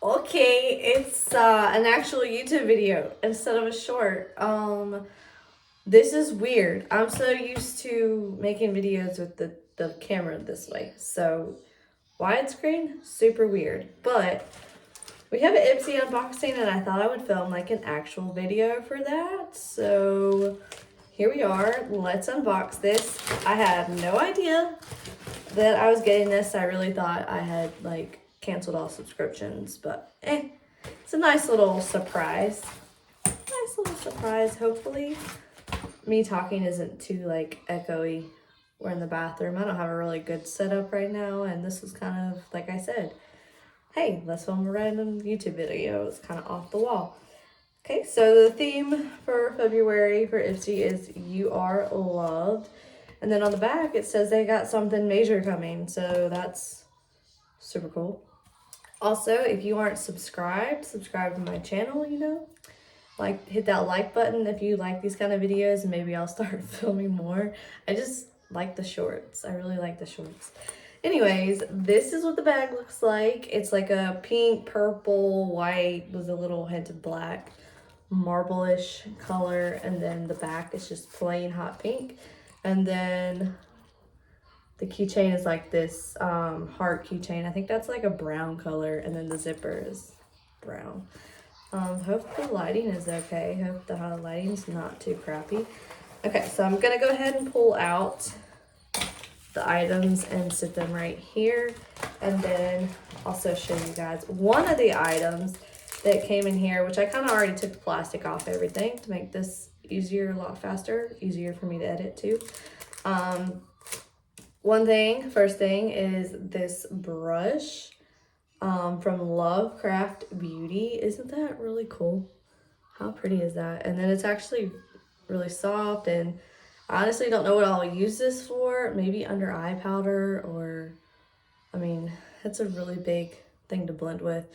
Okay, it's an actual YouTube video instead of a short. This is weird. I'm so used to making videos with the camera this way. So widescreen, super weird. But we have an Ipsy unboxing and I thought I would film like an actual video for that. So here we are. Let's unbox this. I had no idea that I was getting this. I really thought I had like canceled all subscriptions, but it's a nice little surprise. Nice little surprise, hopefully. Me talking isn't too like echoey. We're in the bathroom. I don't have a really good setup right now, and this was kind of like I said, hey, let's film a random YouTube video. It's kind of off the wall. Okay, so the theme for February for Ipsy is You Are Loved. And then on the back, it says they got something major coming. So that's super cool. Also, if you aren't subscribed, subscribe to my channel, Like, hit that like button if you like these kind of videos, and maybe I'll start filming more. I just like the shorts. I really like the shorts. Anyways, this is what the bag looks like. It's like a pink, purple, white with a little hint of black, marble-ish color. And then the back is just plain hot pink. And then the keychain is like this heart keychain. I think that's like a brown color. And then the zipper is brown. Hope the lighting is okay. Hope the lighting's not too crappy. Okay, so I'm gonna go ahead and pull out the items and sit them right here. And then also show you guys one of the items that came in here, which I kind of already took the plastic off everything to make this easier, a lot faster, easier for me to edit too. First thing is this brush from Lovecraft Beauty. Isn't that really cool? How pretty is that? And then it's actually really soft, and I honestly don't know what I'll use this for. Maybe under eye powder, or it's a really big thing to blend with.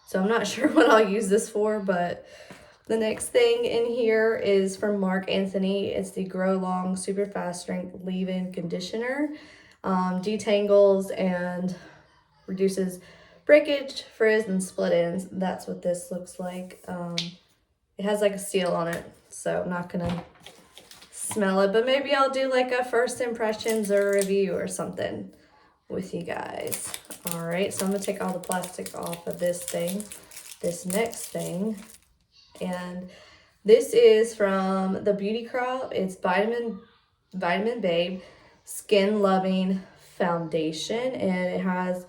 So I'm not sure what I'll use this for, but the next thing in here is from Mark Anthony. It's the Grow Long Super Fast Strength Leave-In Conditioner. Detangles and reduces breakage, frizz, and split ends. That's what this looks like. It has like a seal on it, so I'm not gonna smell it, but maybe I'll do like a first impressions or review or something with you guys. All right, so I'm gonna take all the plastic off of this next thing. And this is from the Beauty Crop. It's Vitamin Babe Skin Loving Foundation, and it has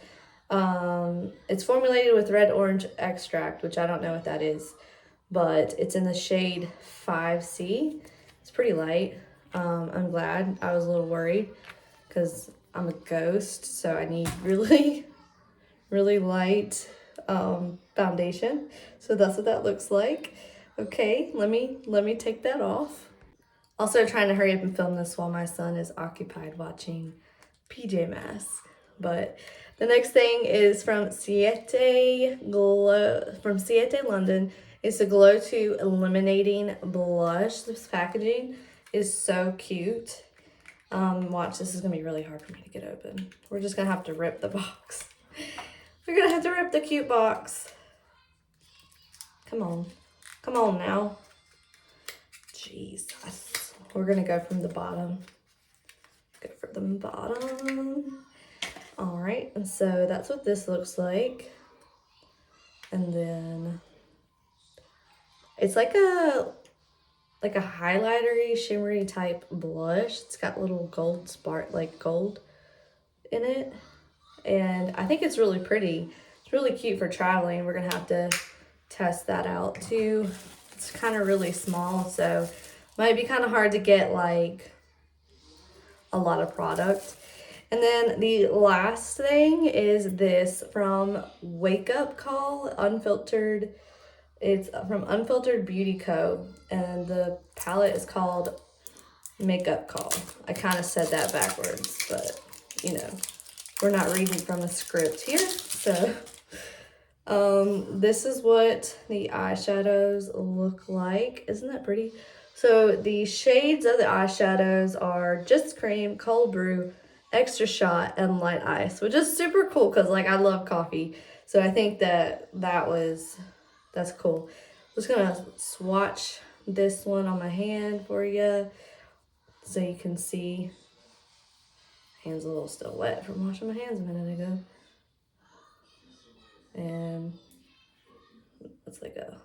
it's formulated with red orange extract, which I don't know what that is, but it's in the shade 5C. It's pretty light. I'm glad. I was a little worried because I'm a ghost, so I need really really light foundation. So that's what that looks like. Okay, let me take that off. Also trying to hurry up and film this while my son is occupied watching PJ Masks. But the next thing is from Siete London. It's a Glow 2 Illuminating Blush. This packaging is so cute. Watch, this is gonna be really hard for me to get open. We're just gonna have to rip the box. We're gonna have to rip the cute box. Come on now. Jesus. We're gonna go from the bottom. Go from the bottom. All right, and so that's what this looks like. And then it's like a highlightery, shimmery type blush. It's got little gold gold in it. And I think it's really pretty. It's really cute for traveling. We're gonna have to test that out too. It's kind of really small, so might be kind of hard to get like a lot of product. And then the last thing is this from Wake Up Call Unfiltered. It's from Unfiltered Beauty Co. And the palette is called Makeup Call. I kind of said that backwards, but we're not reading from a script here. So this is what the eyeshadows look like. Isn't that pretty? So the shades of the eyeshadows are Just Cream, Cold Brew, Extra Shot, and Light Ice, which is super cool because I love coffee. So I think that's cool. I'm just gonna swatch this one on my hand for you so you can see. Hand's a little still wet from washing my hands a minute ago. And it's like a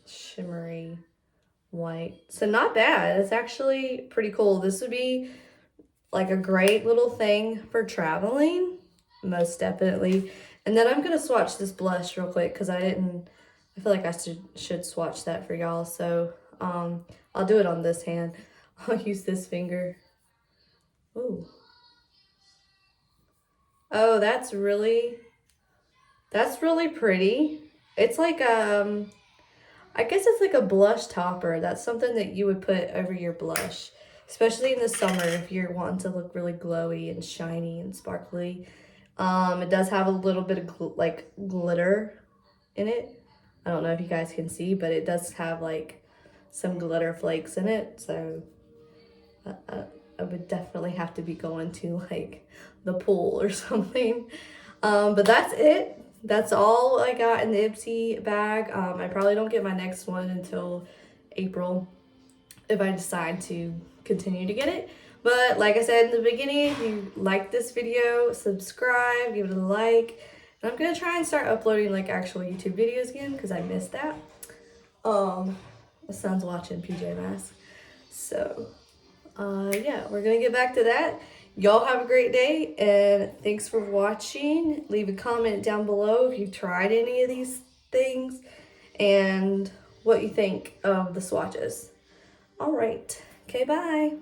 shimmery white. So not bad. It's actually pretty cool. This would be like a great little thing for traveling, most definitely. And then I'm gonna swatch this blush real quick because I feel like I should swatch that for y'all. So I'll do it on this hand. I'll use this finger. Ooh. Oh, that's really pretty. It's like I guess it's like a blush topper. That's something that you would put over your blush, especially in the summer if you're wanting to look really glowy and shiny and sparkly. It does have a little bit of like glitter in it. I don't know if you guys can see, but it does have like some glitter flakes in it. So I would definitely have to be going to like the pool or something. But that's it. That's all I got in the Ipsy bag. I probably don't get my next one until April if I decide to continue to get it. But like I said in the beginning, if you like this video, subscribe, give it a like. And I'm gonna try and start uploading like actual YouTube videos again because I missed that. My son's watching PJ Masks. So yeah, we're gonna get back to that. Y'all have a great day, and thanks for watching. Leave a comment down below if you've tried any of these things and what you think of the swatches. All right, okay, bye.